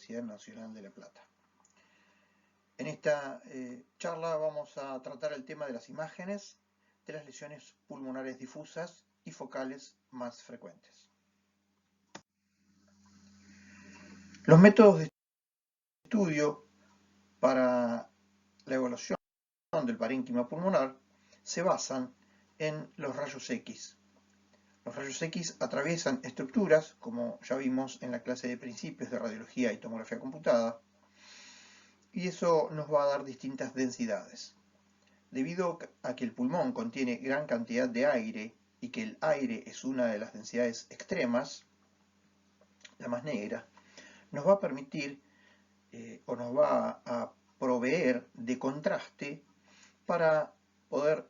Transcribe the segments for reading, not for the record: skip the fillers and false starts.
Universidad Nacional de La Plata. En esta charla vamos a tratar el tema de las imágenes de las lesiones pulmonares difusas y focales más frecuentes. Los métodos de estudio para la evaluación del parénquima pulmonar se basan en los rayos X. Los rayos X atraviesan estructuras, como ya vimos en la clase de principios de radiología y tomografía computada, y eso nos va a dar distintas densidades. Debido a que el pulmón contiene gran cantidad de aire y que el aire es una de las densidades extremas, la más negra, nos va a permitir o nos va a proveer de contraste para poder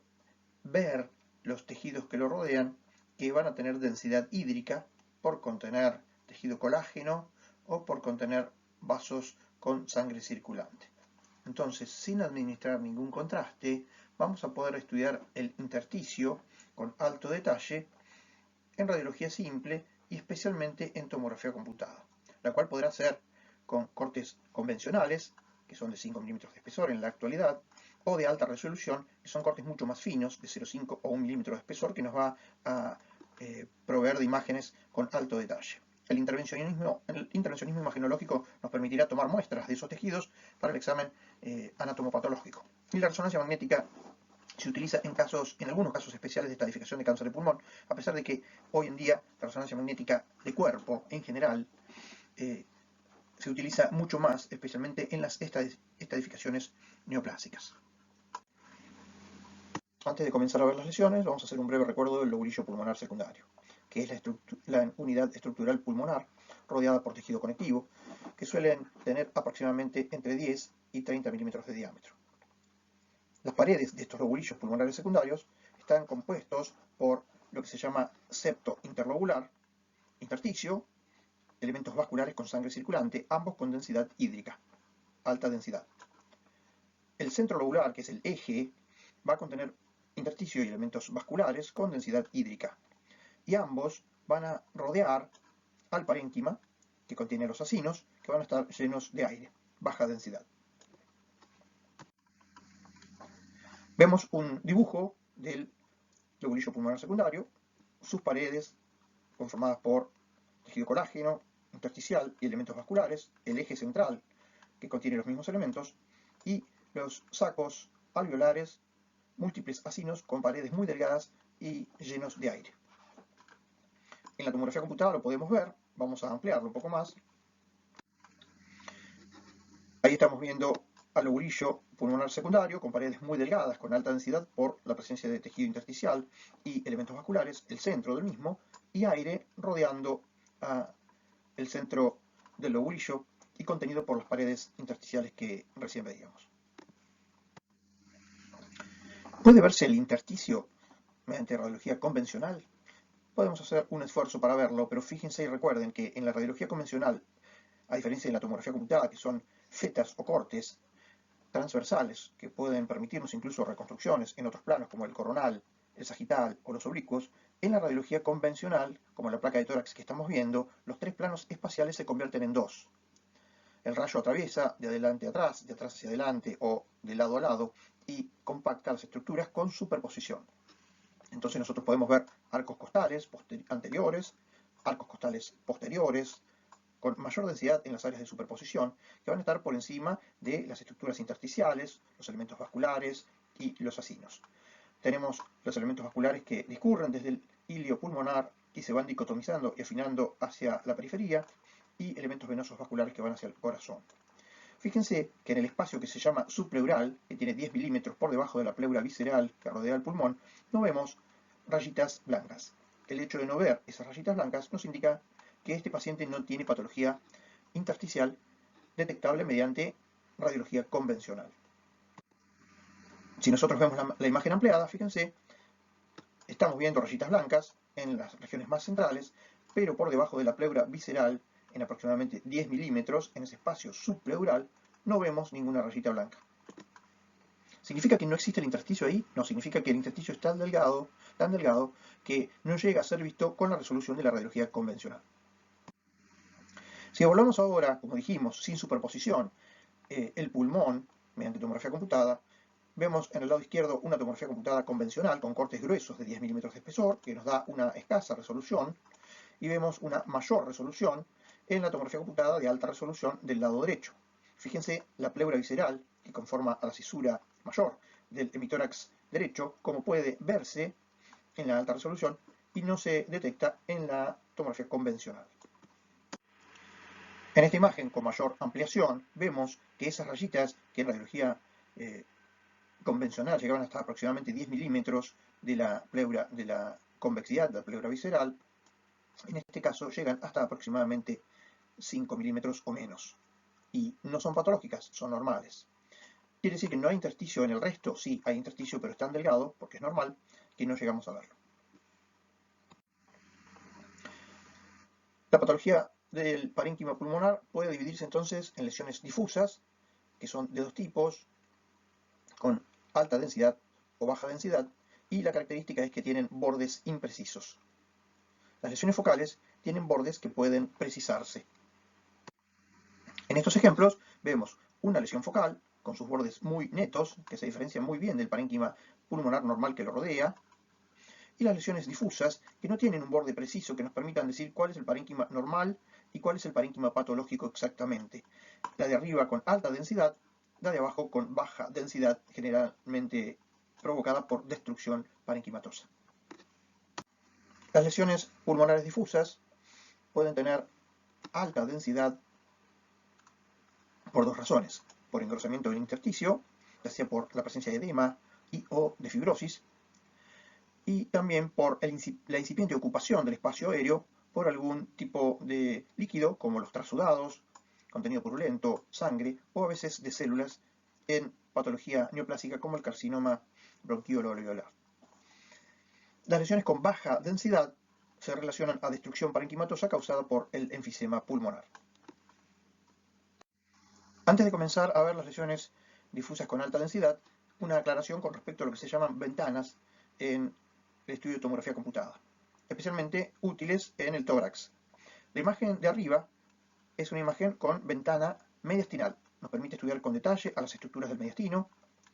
ver los tejidos que lo rodean, que van a tener densidad hídrica por contener tejido colágeno o por contener vasos con sangre circulante. Entonces, sin administrar ningún contraste, vamos a poder estudiar el intersticio con alto detalle en radiología simple y especialmente en tomografía computada, la cual podrá ser con cortes convencionales, que son de 5 milímetros de espesor en la actualidad, o de alta resolución, que son cortes mucho más finos, de 0,5 o 1 milímetro de espesor, que nos va a proveer de imágenes con alto detalle. El intervencionismo imagenológico nos permitirá tomar muestras de esos tejidos para el examen anatomopatológico. Y la resonancia magnética se utiliza en algunos casos especiales de estadificación de cáncer de pulmón, a pesar de que hoy en día la resonancia magnética de cuerpo, en general, se utiliza mucho más, especialmente en las estadificaciones neoplásicas. Antes de comenzar a ver las lesiones, vamos a hacer un breve recuerdo del lobulillo pulmonar secundario, que es la unidad estructural pulmonar rodeada por tejido conectivo, que suelen tener aproximadamente entre 10 y 30 milímetros de diámetro. Las paredes de estos lobulillos pulmonares secundarios están compuestos por lo que se llama septo interlobular, intersticio, elementos vasculares con sangre circulante, ambos con densidad hídrica, alta densidad. El centro lobular, que es el eje, va a contener intersticio y elementos vasculares con densidad hídrica. Y ambos van a rodear al parénquima, que contiene los acinos, que van a estar llenos de aire, baja densidad. Vemos un dibujo del lobulillo pulmonar secundario, sus paredes conformadas por tejido colágeno, intersticial y elementos vasculares, el eje central que contiene los mismos elementos y los sacos alveolares, múltiples acinos con paredes muy delgadas y llenos de aire. En la tomografía computada lo podemos ver, vamos a ampliarlo un poco más. Ahí estamos viendo al lobulillo pulmonar secundario con paredes muy delgadas, con alta densidad por la presencia de tejido intersticial y elementos vasculares, el centro del mismo, y aire rodeando el centro del lobulillo y contenido por las paredes intersticiales que recién veíamos. ¿Puede verse el intersticio mediante radiología convencional? Podemos hacer un esfuerzo para verlo, pero fíjense y recuerden que en la radiología convencional, a diferencia de la tomografía computada, que son fetas o cortes transversales que pueden permitirnos incluso reconstrucciones en otros planos como el coronal, el sagital o los oblicuos, en la radiología convencional, como la placa de tórax que estamos viendo, los tres planos espaciales se convierten en dos. El rayo atraviesa de adelante a atrás, de atrás hacia adelante o de lado a lado y compacta las estructuras con superposición. Entonces nosotros podemos ver arcos costales anteriores, arcos costales posteriores, con mayor densidad en las áreas de superposición, que van a estar por encima de las estructuras intersticiales, los elementos vasculares y los acinos. Tenemos los elementos vasculares que discurren desde el hilio pulmonar y se van dicotomizando y afinando hacia la periferia, y elementos venosos vasculares que van hacia el corazón. Fíjense que en el espacio que se llama subpleural, que tiene 10 milímetros por debajo de la pleura visceral que rodea el pulmón, no vemos rayitas blancas. El hecho de no ver esas rayitas blancas nos indica que este paciente no tiene patología intersticial detectable mediante radiología convencional. Si nosotros vemos la imagen ampliada, fíjense, estamos viendo rayitas blancas en las regiones más centrales, pero por debajo de la pleura visceral, en aproximadamente 10 milímetros, en ese espacio subpleural, no vemos ninguna rayita blanca. ¿Significa que no existe el intersticio ahí? No, significa que el intersticio es tan delgado que no llega a ser visto con la resolución de la radiología convencional. Si evaluamos ahora, como dijimos, sin superposición, el pulmón mediante tomografía computada, vemos en el lado izquierdo una tomografía computada convencional con cortes gruesos de 10 milímetros de espesor, que nos da una escasa resolución, y vemos una mayor resolución en la tomografía computada de alta resolución del lado derecho. Fíjense la pleura visceral que conforma a la cisura mayor del hemitórax derecho, como puede verse en la alta resolución y no se detecta en la tomografía convencional. En esta imagen con mayor ampliación vemos que esas rayitas que en radiología convencional llegaban hasta aproximadamente 10 milímetros de la pleura, de la convexidad de la pleura visceral, en este caso llegan hasta aproximadamente 5 milímetros o menos. Y no son patológicas, son normales. ¿Quiere decir que no hay intersticio en el resto? Sí, hay intersticio, pero es tan delgado, porque es normal, que no llegamos a verlo. La patología del parénquima pulmonar puede dividirse entonces en lesiones difusas, que son de dos tipos, con alta densidad o baja densidad, y la característica es que tienen bordes imprecisos. Las lesiones focales tienen bordes que pueden precisarse. En estos ejemplos vemos una lesión focal con sus bordes muy netos, que se diferencian muy bien del parénquima pulmonar normal que lo rodea, y las lesiones difusas, que no tienen un borde preciso que nos permitan decir cuál es el parénquima normal y cuál es el parénquima patológico exactamente. La de arriba con alta densidad, la de abajo con baja densidad, generalmente provocada por destrucción parenquimatosa. Las lesiones pulmonares difusas pueden tener alta densidad por dos razones: por engrosamiento del intersticio, ya sea por la presencia de edema y o de fibrosis, y también por la incipiente ocupación del espacio aéreo por algún tipo de líquido, como los trasudados, contenido purulento, sangre, o a veces de células en patología neoplásica como el carcinoma bronquiolo-alveolar. Las lesiones con baja densidad se relacionan a destrucción parenquimatosa causada por el enfisema pulmonar. Antes de comenzar a ver las lesiones difusas con alta densidad, una aclaración con respecto a lo que se llaman ventanas en el estudio de tomografía computada, especialmente útiles en el tórax. La imagen de arriba es una imagen con ventana mediastinal. Nos permite estudiar con detalle a las estructuras del mediastino,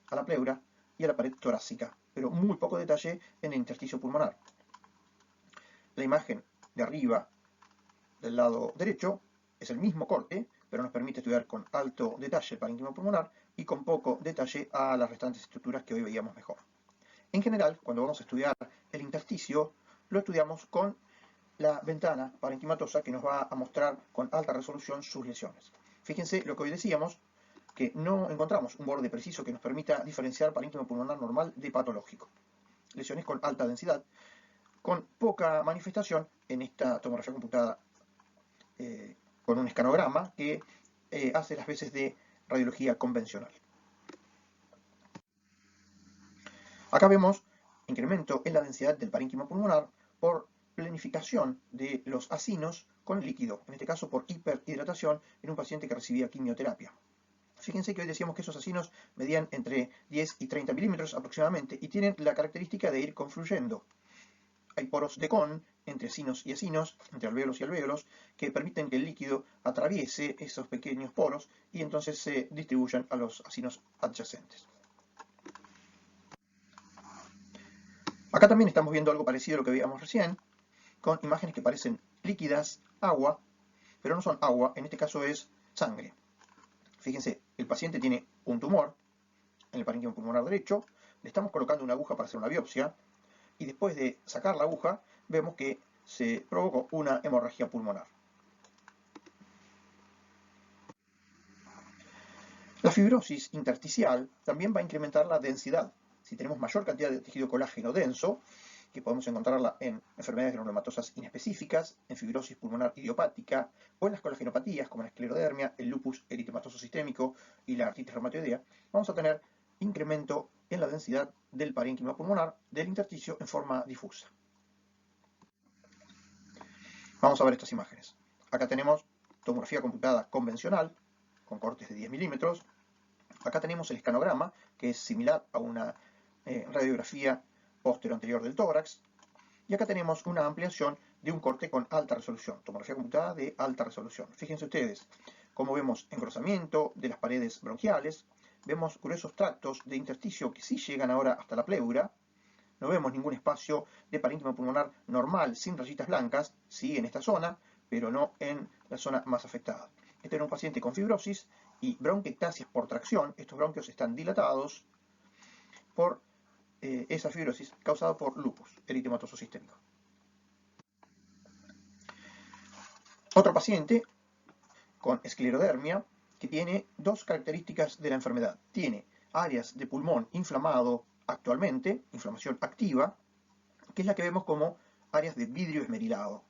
a la pleura y a la pared torácica, pero muy poco detalle en el intersticio pulmonar. La imagen de arriba del lado derecho es el mismo corte, pero nos permite estudiar con alto detalle el parénquima pulmonar y con poco detalle a las restantes estructuras que hoy veíamos mejor. En general, cuando vamos a estudiar el intersticio, lo estudiamos con la ventana parenquimatosa que nos va a mostrar con alta resolución sus lesiones. Fíjense lo que hoy decíamos, que no encontramos un borde preciso que nos permita diferenciar parénquima pulmonar normal de patológico. Lesiones con alta densidad, con poca manifestación en esta tomografía computada con un escanograma que hace las veces de radiología convencional. Acá vemos incremento en la densidad del parénquima pulmonar por planificación de los acinos con líquido, en este caso por hiperhidratación en un paciente que recibía quimioterapia. Fíjense que hoy decíamos que esos acinos medían entre 10 y 30 milímetros aproximadamente y tienen la característica de ir confluyendo. Hay poros de Kohn entre acinos y acinos, entre alvéolos y alvéolos, que permiten que el líquido atraviese esos pequeños poros y entonces se distribuyan a los acinos adyacentes. Acá también estamos viendo algo parecido a lo que veíamos recién, con imágenes que parecen líquidas, agua, pero no son agua, en este caso es sangre. Fíjense, el paciente tiene un tumor en el parénquima pulmonar derecho, le estamos colocando una aguja para hacer una biopsia, y después de sacar la aguja, vemos que se provocó una hemorragia pulmonar. La fibrosis intersticial también va a incrementar la densidad. Si tenemos mayor cantidad de tejido colágeno denso, que podemos encontrarla en enfermedades granulomatosas inespecíficas, en fibrosis pulmonar idiopática, o en las colagenopatías como la esclerodermia, el lupus eritematoso sistémico y la artritis reumatoidea, vamos a tener incremento en la densidad del parénquima pulmonar del intersticio en forma difusa. Vamos a ver estas imágenes. Acá tenemos tomografía computada convencional, con cortes de 10 milímetros. Acá tenemos el escanograma, que es similar a una radiografía posterior-anterior del tórax. Y acá tenemos una ampliación de un corte con alta resolución, tomografía computada de alta resolución. Fíjense ustedes cómo vemos engrosamiento de las paredes bronquiales, vemos gruesos tractos de intersticio que sí llegan ahora hasta la pleura, no vemos ningún espacio de parénquima pulmonar normal sin rayitas blancas, sí en esta zona, pero no en la zona más afectada. Este era un paciente con fibrosis y bronquiectasias por tracción. Estos bronquios están dilatados por esa fibrosis causada por lupus eritematoso sistémico. Otro paciente con esclerodermia que tiene dos características de la enfermedad. Tiene áreas de pulmón inflamado actualmente, inflamación activa, que es la que vemos como áreas de vidrio esmerilado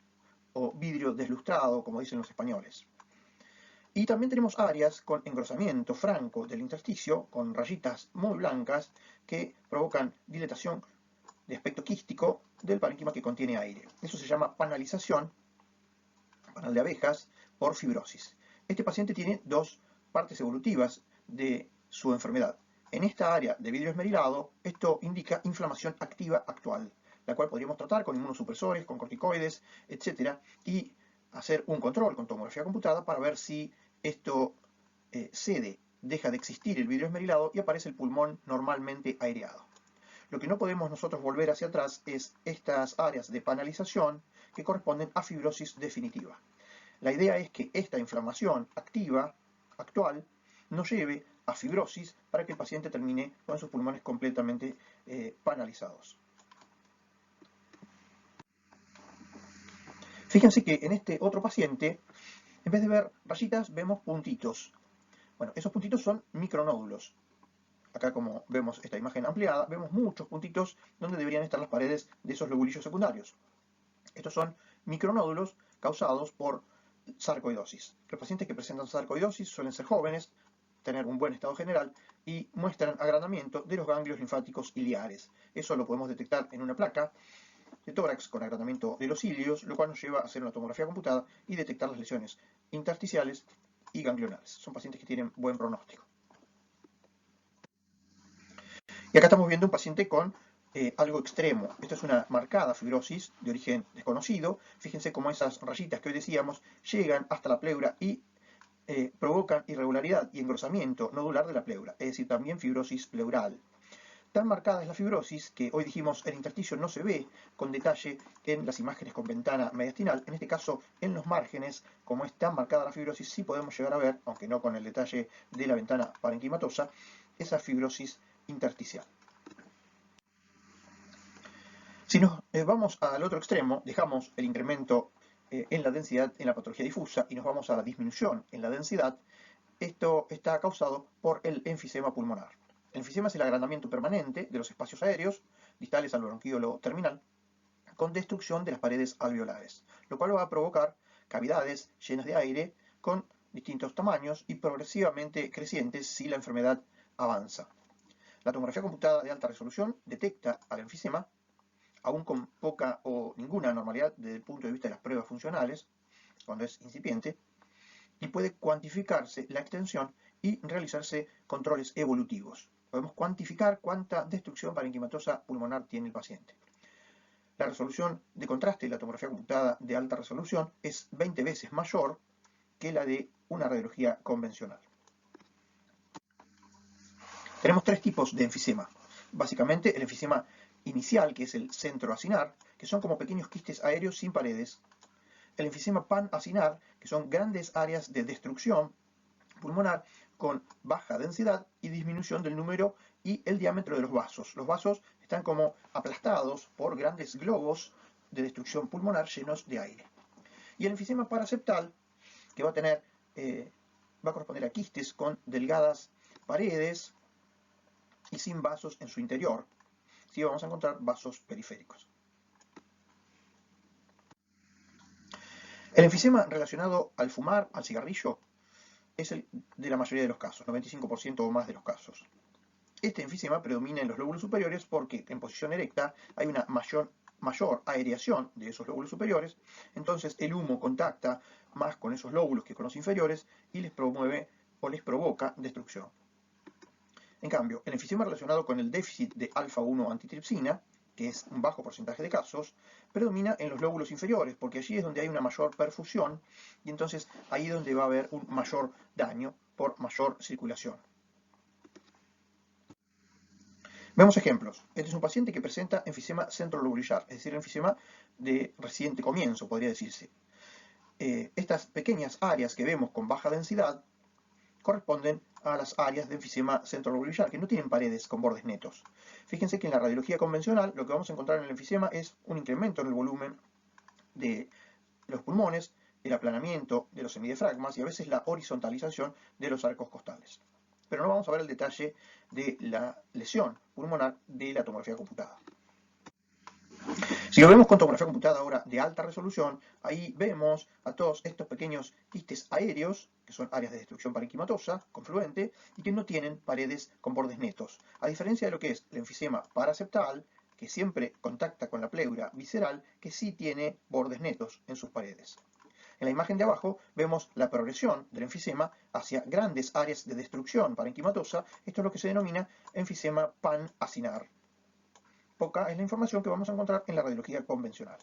o vidrio deslustrado, como dicen los españoles. Y también tenemos áreas con engrosamiento franco del intersticio, con rayitas muy blancas que provocan dilatación de aspecto quístico del parénquima que contiene aire. Eso se llama panalización, panal de abejas, por fibrosis. Este paciente tiene dos partes evolutivas de su enfermedad. En esta área de vidrio esmerilado, esto indica inflamación activa actual, la cual podríamos tratar con inmunosupresores, con corticoides, etc. y hacer un control con tomografía computada para ver si esto cede, deja de existir el vidrio esmerilado y aparece el pulmón normalmente aireado. Lo que no podemos nosotros volver hacia atrás es estas áreas de panalización que corresponden a fibrosis definitiva. La idea es que esta inflamación activa, actual, no lleve a fibrosis para que el paciente termine con sus pulmones completamente panalizados. Fíjense que en este otro paciente, en vez de ver rayitas, vemos puntitos. Bueno, esos puntitos son micronódulos. Acá, como vemos esta imagen ampliada, vemos muchos puntitos donde deberían estar las paredes de esos lobulillos secundarios. Estos son micronódulos causados por sarcoidosis. Los pacientes que presentan sarcoidosis suelen ser jóvenes, tener un buen estado general y muestran agrandamiento de los ganglios linfáticos iliares. Eso lo podemos detectar en una placa de tórax con agrandamiento de los cilios, lo cual nos lleva a hacer una tomografía computada y detectar las lesiones intersticiales y ganglionales. Son pacientes que tienen buen pronóstico. Y acá estamos viendo un paciente con algo extremo. Esto es una marcada fibrosis de origen desconocido. Fíjense cómo esas rayitas que hoy decíamos llegan hasta la pleura y provocan irregularidad y engrosamiento nodular de la pleura, es decir, también fibrosis pleural. Tan marcada es la fibrosis que hoy dijimos el intersticio no se ve con detalle en las imágenes con ventana mediastinal. En este caso, en los márgenes, como es tan marcada la fibrosis, sí podemos llegar a ver, aunque no con el detalle de la ventana parenquimatosa, esa fibrosis intersticial. Si nos vamos al otro extremo, dejamos el incremento en la densidad en la patología difusa y nos vamos a la disminución en la densidad, esto está causado por el enfisema pulmonar. El enfisema es el agrandamiento permanente de los espacios aéreos distales al bronquíolo terminal con destrucción de las paredes alveolares, lo cual va a provocar cavidades llenas de aire con distintos tamaños y progresivamente crecientes si la enfermedad avanza. La tomografía computada de alta resolución detecta al enfisema, aún con poca o ninguna anormalidad desde el punto de vista de las pruebas funcionales, cuando es incipiente, y puede cuantificarse la extensión y realizarse controles evolutivos. Podemos cuantificar cuánta destrucción parenquimatosa pulmonar tiene el paciente. La resolución de contraste de la tomografía computada de alta resolución es 20 veces mayor que la de una radiología convencional. Tenemos tres tipos de enfisema. Básicamente el enfisema inicial, que es el centroacinar, que son como pequeños quistes aéreos sin paredes. El enfisema panacinar, que son grandes áreas de destrucción pulmonar con baja densidad y disminución del número y el diámetro de los vasos. Los vasos están como aplastados por grandes globos de destrucción pulmonar llenos de aire. Y el enfisema paraseptal, que va a corresponder a quistes con delgadas paredes y sin vasos en su interior. Sí, vamos a encontrar vasos periféricos. El enfisema relacionado al fumar, al cigarrillo, es el de la mayoría de los casos, 95% o más de los casos. Este enfisema predomina en los lóbulos superiores porque en posición erecta hay una mayor aireación de esos lóbulos superiores, entonces el humo contacta más con esos lóbulos que con los inferiores y les promueve o les provoca destrucción. En cambio, el enfisema relacionado con el déficit de alfa-1 antitripsina, que es un bajo porcentaje de casos, predomina en los lóbulos inferiores, porque allí es donde hay una mayor perfusión y entonces ahí es donde va a haber un mayor daño por mayor circulación. Vemos ejemplos. Este es un paciente que presenta enfisema centrolobulillar, es decir, enfisema de reciente comienzo, podría decirse. Estas pequeñas áreas que vemos con baja densidad corresponden a las áreas de enfisema centrolobulillar, que no tienen paredes con bordes netos. Fíjense que en la radiología convencional lo que vamos a encontrar en el enfisema es un incremento en el volumen de los pulmones, el aplanamiento de los semidiafragmas y a veces la horizontalización de los arcos costales. Pero no vamos a ver el detalle de la lesión pulmonar de la tomografía computada. Si lo vemos con tomografía computada ahora de alta resolución, ahí vemos a todos estos pequeños quistes aéreos, que son áreas de destrucción parenquimatosa confluente, y que no tienen paredes con bordes netos. A diferencia de lo que es el enfisema paraseptal, que siempre contacta con la pleura visceral, que sí tiene bordes netos en sus paredes. En la imagen de abajo vemos la progresión del enfisema hacia grandes áreas de destrucción parenquimatosa. Esto es lo que se denomina enfisema pan-acinar. Poca es la información que vamos a encontrar en la radiología convencional.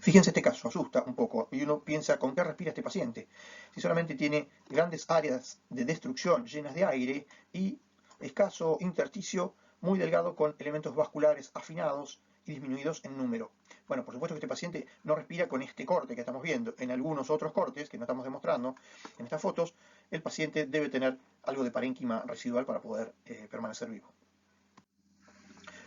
Fíjense este caso, asusta un poco y uno piensa con qué respira este paciente. Si solamente tiene grandes áreas de destrucción llenas de aire y escaso intersticio muy delgado con elementos vasculares afinados y disminuidos en número. Bueno, por supuesto que este paciente no respira con este corte que estamos viendo. En algunos otros cortes que no estamos demostrando en estas fotos, el paciente debe tener algo de parénquima residual para poder permanecer vivo.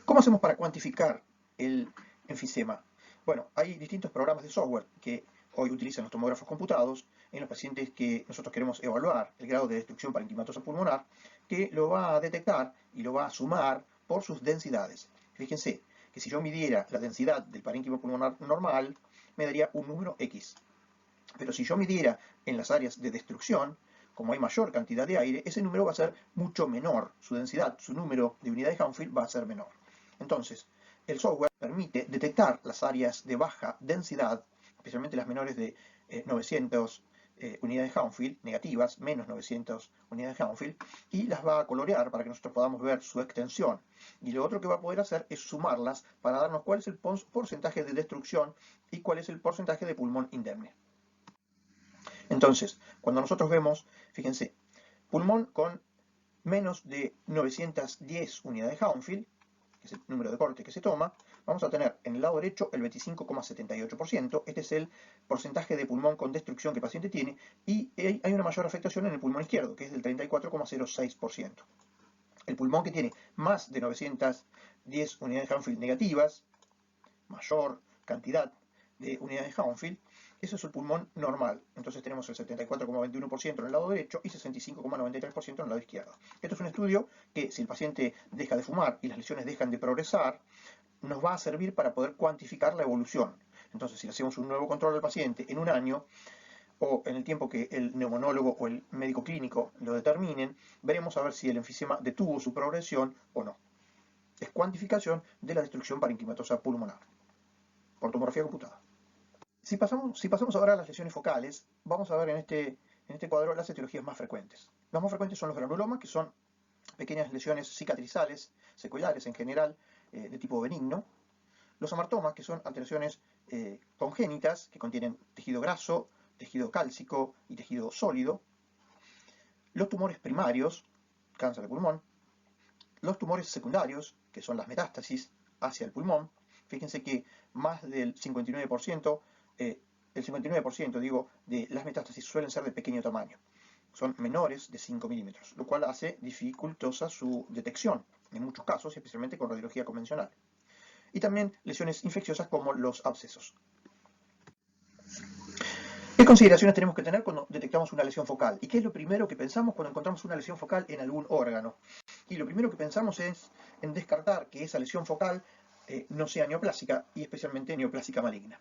¿Cómo hacemos para cuantificar el enfisema? Bueno, hay distintos programas de software que hoy utilizan los tomógrafos computados en los pacientes que nosotros queremos evaluar el grado de destrucción parenquimatosa pulmonar, que lo va a detectar y lo va a sumar por sus densidades. Fíjense que si yo midiera la densidad del parénquima pulmonar normal, me daría un número X. Pero si yo midiera en las áreas de destrucción, como hay mayor cantidad de aire, ese número va a ser mucho menor. Su densidad, su número de unidades de Hounsfield va a ser menor. Entonces, el software permite detectar las áreas de baja densidad, especialmente las menores de 900 unidades de Hounsfield, negativas, menos 900 unidades de Hounsfield, y las va a colorear para que nosotros podamos ver su extensión. Y lo otro que va a poder hacer es sumarlas para darnos cuál es el porcentaje de destrucción y cuál es el porcentaje de pulmón indemne. Entonces, cuando nosotros vemos, fíjense, pulmón con menos de 910 unidades de Hounsfield, que es el número de corte que se toma, vamos a tener en el lado derecho el 25,78%, este es el porcentaje de pulmón con destrucción que el paciente tiene, y hay una mayor afectación en el pulmón izquierdo, que es del 34,06%. El pulmón que tiene más de 910 unidades de Hounsfield negativas, mayor cantidad de unidades de Hounsfield, eso es el pulmón normal. Entonces tenemos el 74,21% en el lado derecho y 65,93% en el lado izquierdo. Esto es un estudio que, si el paciente deja de fumar y las lesiones dejan de progresar, nos va a servir para poder cuantificar la evolución. Entonces, si le hacemos un nuevo control al paciente en un año, o en el tiempo que el neumonólogo o el médico clínico lo determinen, veremos a ver si el enfisema detuvo su progresión o no. Es cuantificación de la destrucción parenquimatosa pulmonar por tomografía computada. Si pasamos ahora a las lesiones focales, vamos a ver en este cuadro las etiologías más frecuentes. Las más frecuentes son los granulomas, que son pequeñas lesiones cicatrizales, secuelares en general, de tipo benigno. Los amartomas, que son alteraciones congénitas, que contienen tejido graso, tejido cálcico y tejido sólido. Los tumores primarios, cáncer de pulmón. Los tumores secundarios, que son las metástasis hacia el pulmón. Fíjense que más del 59%, el 59% de las metástasis suelen ser de pequeño tamaño. Son menores de 5 milímetros, lo cual hace dificultosa su detección, en muchos casos, especialmente con radiología convencional. Y también lesiones infecciosas como los abscesos. ¿Qué consideraciones tenemos que tener cuando detectamos una lesión focal? ¿Y qué es lo primero que pensamos cuando encontramos una lesión focal en algún órgano? Y lo primero que pensamos es en descartar que esa lesión focal no sea neoplásica y especialmente neoplásica maligna.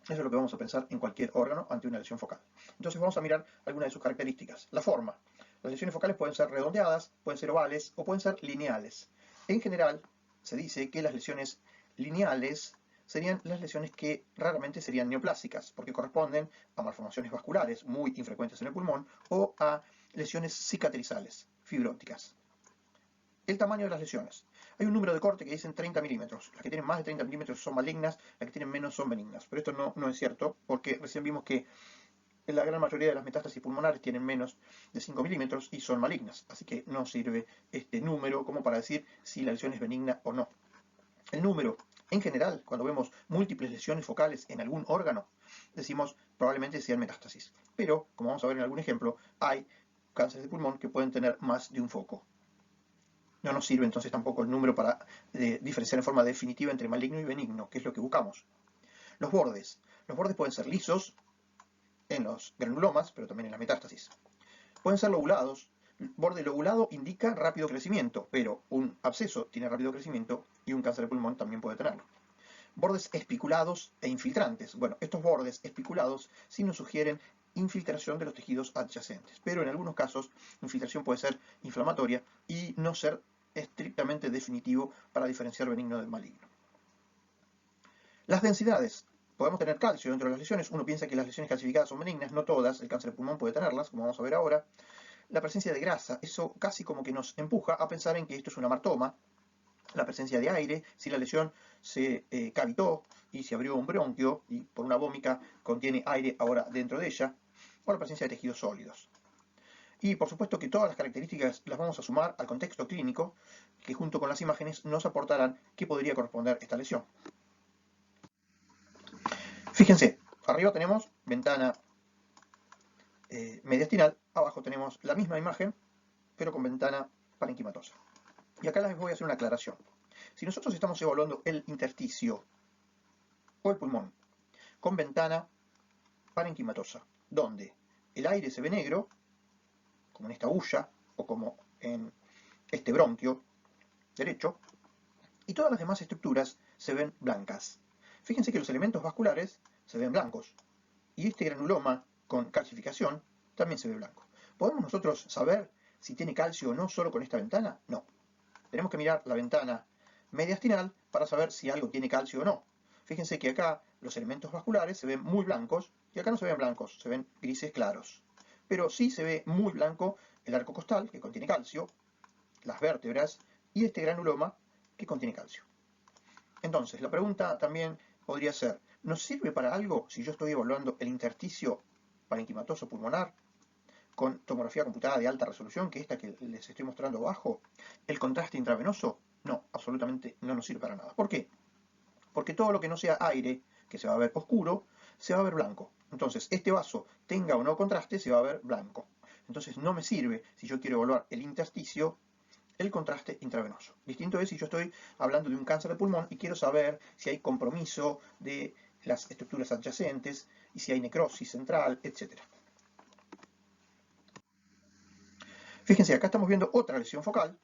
Eso es lo que vamos a pensar en cualquier órgano ante una lesión focal. Entonces vamos a mirar algunas de sus características. La forma. Las lesiones focales pueden ser redondeadas, pueden ser ovales o pueden ser lineales. En general, se dice que las lesiones lineales serían las lesiones que raramente serían neoplásicas, porque corresponden a malformaciones vasculares muy infrecuentes en el pulmón o a lesiones cicatrizales, fibróticas. El tamaño de las lesiones. Hay un número de corte que dicen 30 milímetros. Las que tienen más de 30 milímetros son malignas, las que tienen menos son benignas. Pero esto no es cierto, porque recién vimos que la gran mayoría de las metástasis pulmonares tienen menos de 5 milímetros y son malignas. Así que no sirve este número como para decir si la lesión es benigna o no. El número, en general, cuando vemos múltiples lesiones focales en algún órgano, decimos probablemente sean metástasis. Pero, como vamos a ver en algún ejemplo, hay cánceres de pulmón que pueden tener más de un foco. No nos sirve entonces tampoco el número para diferenciar en forma definitiva entre maligno y benigno, que es lo que buscamos. Los bordes. Los bordes pueden ser lisos en los granulomas, pero también en la metástasis. Pueden ser lobulados. El borde lobulado indica rápido crecimiento, pero un absceso tiene rápido crecimiento y un cáncer de pulmón también puede tenerlo. Bordes espiculados e infiltrantes. Bueno, estos bordes espiculados sí nos sugieren infiltración de los tejidos adyacentes, pero en algunos casos la infiltración puede ser inflamatoria y no ser estrictamente definitivo para diferenciar benigno del maligno. Las densidades. Podemos tener calcio dentro de las lesiones. Uno piensa que las lesiones calcificadas son benignas, no todas. El cáncer de pulmón puede tenerlas, como vamos a ver ahora. La presencia de grasa, eso casi como que nos empuja a pensar en que esto es un amartoma. La presencia de aire, si la lesión se cavitó y se abrió un bronquio y por una vómica contiene aire ahora dentro de ella, o la presencia de tejidos sólidos. Y por supuesto que todas las características las vamos a sumar al contexto clínico, que junto con las imágenes nos aportarán qué podría corresponder esta lesión. Fíjense, arriba tenemos ventana mediastinal, abajo tenemos la misma imagen, pero con ventana parenquimatosa. Y acá les voy a hacer una aclaración. Si nosotros estamos evaluando el intersticio o el pulmón con ventana parenquimatosa, donde el aire se ve negro, como en esta bulla o como en este bronquio derecho, y todas las demás estructuras se ven blancas. Fíjense que los elementos vasculares se ven blancos, y este granuloma con calcificación también se ve blanco. ¿Podemos nosotros saber si tiene calcio o no solo con esta ventana? No. Tenemos que mirar la ventana mediastinal para saber si algo tiene calcio o no. Fíjense que acá los elementos vasculares se ven muy blancos y acá no se ven blancos, se ven grises claros. Pero sí se ve muy blanco el arco costal, que contiene calcio, las vértebras y este granuloma que contiene calcio. Entonces, la pregunta también podría ser, ¿nos sirve para algo si yo estoy evaluando el intersticio parenquimatoso pulmonar con tomografía computada de alta resolución, que es esta que les estoy mostrando abajo? ¿El contraste intravenoso? No, absolutamente no nos sirve para nada. ¿Por qué? Porque todo lo que no sea aire, que se va a ver oscuro, se va a ver blanco. Entonces, este vaso tenga o no contraste, se va a ver blanco. Entonces, no me sirve, si yo quiero evaluar el intersticio, el contraste intravenoso. Distinto es si yo estoy hablando de un cáncer de pulmón y quiero saber si hay compromiso de las estructuras adyacentes y si hay necrosis central, etc. Fíjense, acá estamos viendo otra lesión focal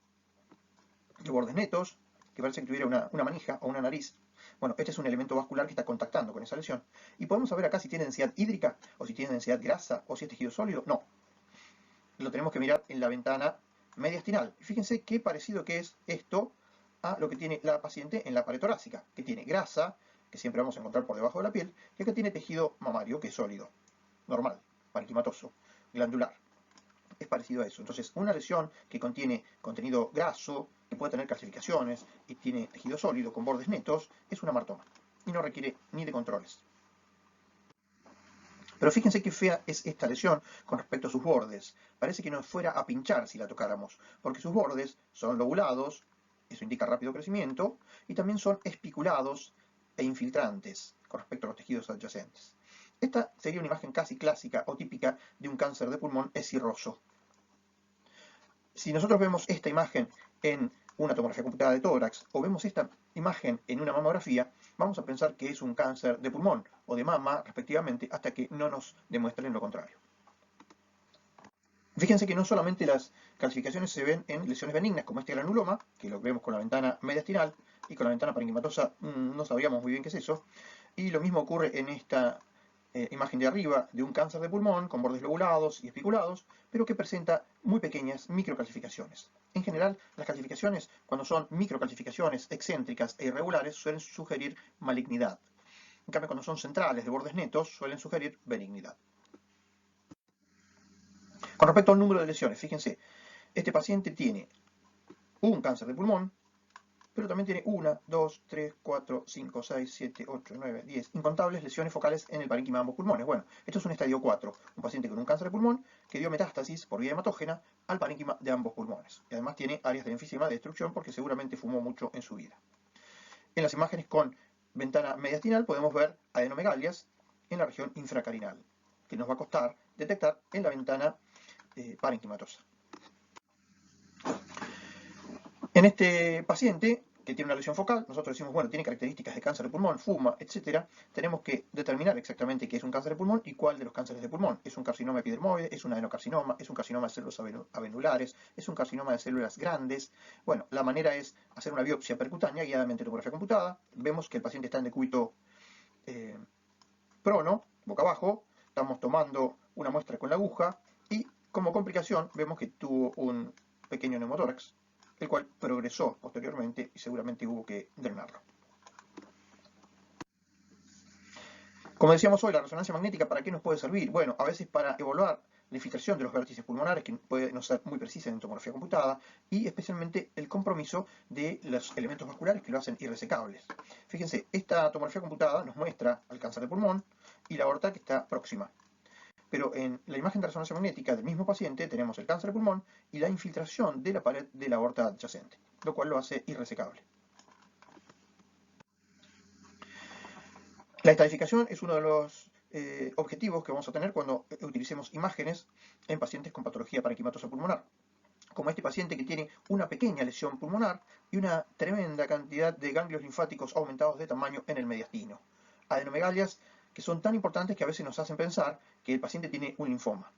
de bordes netos, que parece que tuviera una manija o una nariz. Bueno, este es un elemento vascular que está contactando con esa lesión. Y podemos saber acá si tiene densidad hídrica, o si tiene densidad grasa, o si es tejido sólido. No. Lo tenemos que mirar en la ventana mediastinal. Fíjense qué parecido que es esto a lo que tiene la paciente en la pared torácica, que tiene grasa, que siempre vamos a encontrar por debajo de la piel, y acá tiene tejido mamario, que es sólido, normal, parenquimatoso, glandular. Es parecido a eso. Entonces, una lesión que contiene contenido graso, que puede tener calcificaciones y tiene tejido sólido con bordes netos, es un amartoma y no requiere ni de controles. Pero fíjense qué fea es esta lesión con respecto a sus bordes. Parece que nos fuera a pinchar si la tocáramos, porque sus bordes son lobulados, eso indica rápido crecimiento, y también son espiculados e infiltrantes con respecto a los tejidos adyacentes. Esta sería una imagen casi clásica o típica de un cáncer de pulmón escirroso. Si nosotros vemos esta imagen en una tomografía computada de tórax o vemos esta imagen en una mamografía, vamos a pensar que es un cáncer de pulmón o de mama, respectivamente, hasta que no nos demuestren lo contrario. Fíjense que no solamente las calcificaciones se ven en lesiones benignas, como este granuloma, que lo vemos con la ventana mediastinal, y con la ventana parenquimatosa no sabríamos muy bien qué es eso, y lo mismo ocurre en esta imagen de arriba de un cáncer de pulmón con bordes lobulados y espiculados, pero que presenta muy pequeñas microcalcificaciones. En general, las calcificaciones, cuando son microcalcificaciones excéntricas e irregulares, suelen sugerir malignidad. En cambio, cuando son centrales de bordes netos, suelen sugerir benignidad. Con respecto al número de lesiones, fíjense, este paciente tiene un cáncer de pulmón, pero también tiene 1, 2, 3, 4, 5, 6, 7, 8, 9, 10, incontables lesiones focales en el parénquima de ambos pulmones. Bueno, esto es un estadio 4, un paciente con un cáncer de pulmón que dio metástasis por vía hematógena al parénquima de ambos pulmones. Y además tiene áreas de enfisema de destrucción porque seguramente fumó mucho en su vida. En las imágenes con ventana mediastinal podemos ver adenomegalias en la región infracarinal, que nos va a costar detectar en la ventana parenquimatosa. En este paciente que tiene una lesión focal, nosotros decimos, bueno, tiene características de cáncer de pulmón, fuma, etc. Tenemos que determinar exactamente qué es un cáncer de pulmón y cuál de los cánceres de pulmón. ¿Es un carcinoma epidermoide? ¿Es un adenocarcinoma? ¿Es un carcinoma de células avenulares? ¿Es un carcinoma de células grandes? Bueno, la manera es hacer una biopsia percutánea guiada mediante tomografía computada. Vemos que el paciente está en decúbito prono, boca abajo. Estamos tomando una muestra con la aguja y como complicación vemos que tuvo un pequeño neumotórax, el cual progresó posteriormente y seguramente hubo que drenarlo. Como decíamos hoy, la resonancia magnética, ¿para qué nos puede servir? Bueno, a veces para evaluar la infiltración de los vértices pulmonares, que puede no ser muy precisa en tomografía computada, y especialmente el compromiso de los elementos vasculares que lo hacen irresecables. Fíjense, esta tomografía computada nos muestra al cáncer de pulmón y la aorta que está próxima. Pero en la imagen de resonancia magnética del mismo paciente tenemos el cáncer de pulmón y la infiltración de la pared de la aorta adyacente, lo cual lo hace irresecable. La estadificación es uno de los objetivos que vamos a tener cuando utilicemos imágenes en pacientes con patología parenquimatosa pulmonar, como este paciente que tiene una pequeña lesión pulmonar y una tremenda cantidad de ganglios linfáticos aumentados de tamaño en el mediastino. Adenomegalias que son tan importantes que a veces nos hacen pensar que el paciente tiene un linfoma.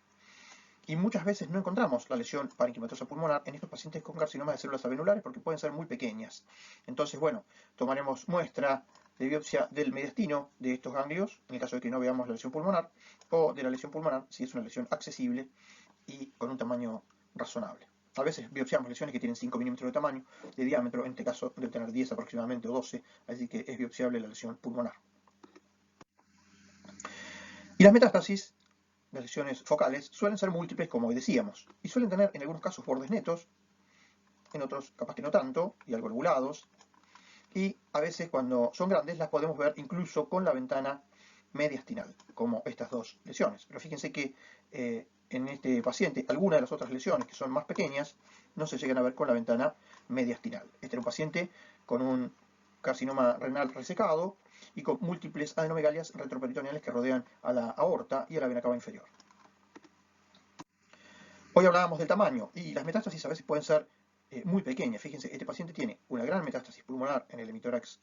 Y muchas veces no encontramos la lesión parenquimatosa pulmonar en estos pacientes con carcinoma de células avenulares porque pueden ser muy pequeñas. Entonces, bueno, tomaremos muestra de biopsia del mediastino de estos ganglios, en el caso de que no veamos la lesión pulmonar, o de la lesión pulmonar si es una lesión accesible y con un tamaño razonable. A veces biopsiamos lesiones que tienen 5 milímetros de tamaño, de diámetro, en este caso debe tener 10 aproximadamente o 12, así que es biopsiable la lesión pulmonar. Y las metástasis, las lesiones focales, suelen ser múltiples, como hoy decíamos, y suelen tener en algunos casos bordes netos, en otros capaz que no tanto, y algo lobulados, y a veces cuando son grandes las podemos ver incluso con la ventana mediastinal, como estas dos lesiones. Pero fíjense que en este paciente algunas de las otras lesiones que son más pequeñas no se llegan a ver con la ventana mediastinal. Este era un paciente con un carcinoma renal resecado y con múltiples adenomegalias retroperitoneales que rodean a la aorta y a la vena cava inferior. Hoy hablábamos del tamaño y las metástasis a veces pueden ser muy pequeñas. Fíjense, este paciente tiene una gran metástasis pulmonar en el hemitórax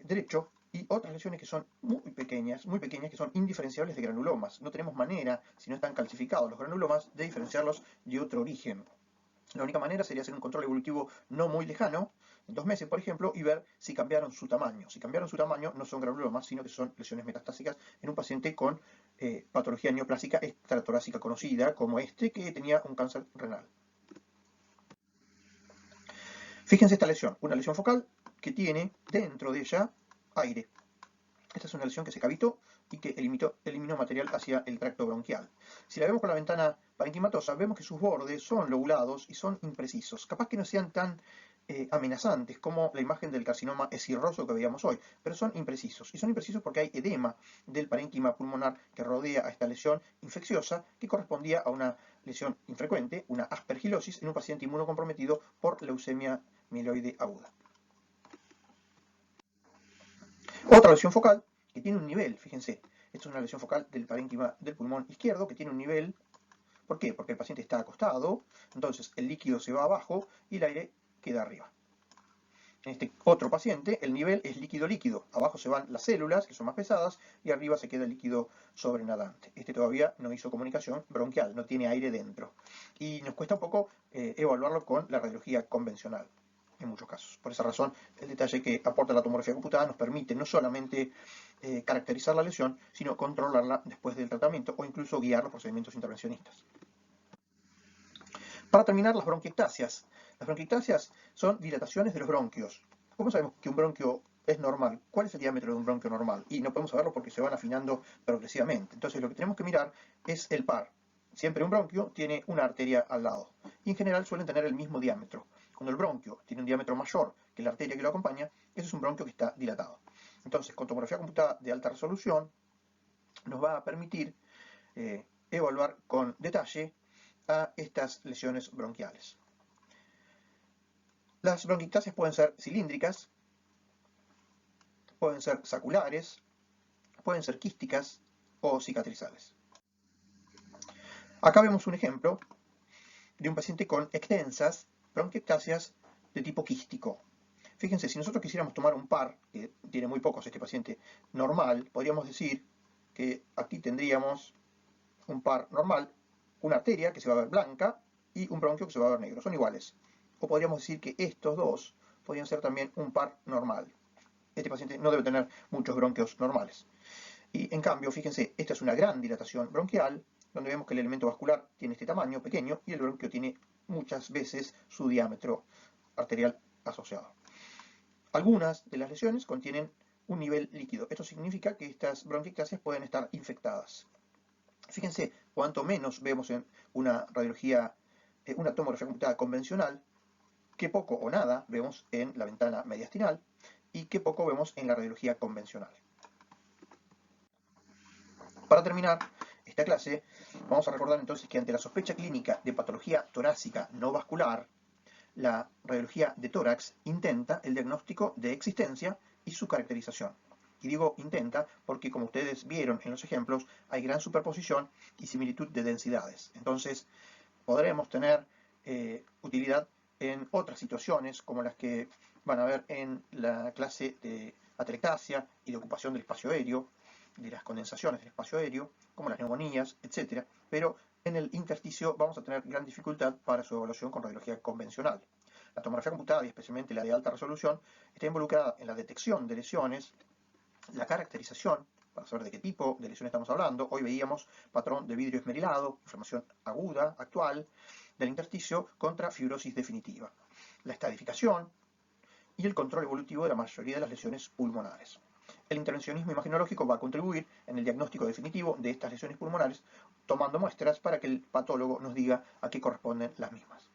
derecho y otras lesiones que son muy pequeñas, que son indiferenciables de granulomas. No tenemos manera, si no están calcificados los granulomas, de diferenciarlos de otro origen. La única manera sería hacer un control evolutivo no muy lejano, en 2 meses por ejemplo, y ver si cambiaron su tamaño. Si cambiaron su tamaño no son granulomas, sino que son lesiones metastásicas en un paciente con patología neoplásica extratorácica conocida, como este que tenía un cáncer renal. Fíjense esta lesión, una lesión focal que tiene dentro de ella aire. Esta es una lesión que se cavitó y que eliminó material hacia el tracto bronquial. Si la vemos con la ventana parenquimatosa, vemos que sus bordes son lobulados y son imprecisos. Capaz que no sean tan amenazantes como la imagen del carcinoma escirroso que veíamos hoy, pero son imprecisos. Y son imprecisos porque hay edema del parénquima pulmonar que rodea a esta lesión infecciosa que correspondía a una lesión infrecuente, una aspergilosis, en un paciente inmunocomprometido por leucemia mieloide aguda. Otra lesión focal que tiene un nivel, fíjense, esta es una lesión focal del parénquima del pulmón izquierdo que tiene un nivel. ¿Por qué? Porque el paciente está acostado, entonces el líquido se va abajo y el aire queda arriba. En este otro paciente el nivel es líquido-líquido, abajo se van las células que son más pesadas y arriba se queda el líquido sobrenadante. Este todavía no hizo comunicación bronquial, no tiene aire dentro. Y nos cuesta un poco evaluarlo con la radiología convencional en muchos casos. Por esa razón, el detalle que aporta la tomografía computada nos permite no solamente caracterizar la lesión, sino controlarla después del tratamiento o incluso guiar los procedimientos intervencionistas. Para terminar, las bronquiectasias. Las bronquiectasias son dilataciones de los bronquios. ¿Cómo sabemos que un bronquio es normal? ¿Cuál es el diámetro de un bronquio normal? Y no podemos saberlo porque se van afinando progresivamente. Entonces lo que tenemos que mirar es el par. Siempre un bronquio tiene una arteria al lado. Y en general suelen tener el mismo diámetro. Cuando el bronquio tiene un diámetro mayor que la arteria que lo acompaña, ese es un bronquio que está dilatado. Entonces, con tomografía computada de alta resolución, nos va a permitir evaluar con detalle a estas lesiones bronquiales. Las bronquiectasias pueden ser cilíndricas, pueden ser saculares, pueden ser quísticas o cicatrizales. Acá vemos un ejemplo de un paciente con extensas bronquiectasias de tipo quístico. Fíjense, si nosotros quisiéramos tomar un par, que tiene muy pocos este paciente normal, podríamos decir que aquí tendríamos un par normal, una arteria que se va a ver blanca y un bronquio que se va a ver negro, son iguales. O podríamos decir que estos dos podrían ser también un par normal. Este paciente no debe tener muchos bronquios normales. Y en cambio, fíjense, esta es una gran dilatación bronquial, donde vemos que el elemento vascular tiene este tamaño pequeño y el bronquio tiene muchas veces su diámetro arterial asociado. Algunas de las lesiones contienen un nivel líquido. Esto significa que estas bronquiectasias pueden estar infectadas. Fíjense, cuanto menos vemos en una radiología, una tomografía computada convencional, qué poco o nada vemos en la ventana mediastinal y qué poco vemos en la radiología convencional. Para terminar esta clase, vamos a recordar entonces que ante la sospecha clínica de patología torácica no vascular, la radiología de tórax intenta el diagnóstico de existencia y su caracterización. Y digo intenta porque, como ustedes vieron en los ejemplos, hay gran superposición y similitud de densidades. Entonces, podremos tener utilidad en otras situaciones, como las que van a ver en la clase de atelectasia y de ocupación del espacio aéreo, de las condensaciones del espacio aéreo, como las neumonías, etc. Pero en el intersticio vamos a tener gran dificultad para su evaluación con radiología convencional. La tomografía computada, y especialmente la de alta resolución, está involucrada en la detección de lesiones, la caracterización, para saber de qué tipo de lesión estamos hablando. Hoy veíamos patrón de vidrio esmerilado, inflamación aguda, actual, del intersticio contra fibrosis definitiva. La estadificación y el control evolutivo de la mayoría de las lesiones pulmonares. El intervencionismo imaginológico va a contribuir en el diagnóstico definitivo de estas lesiones pulmonares, tomando muestras para que el patólogo nos diga a qué corresponden las mismas.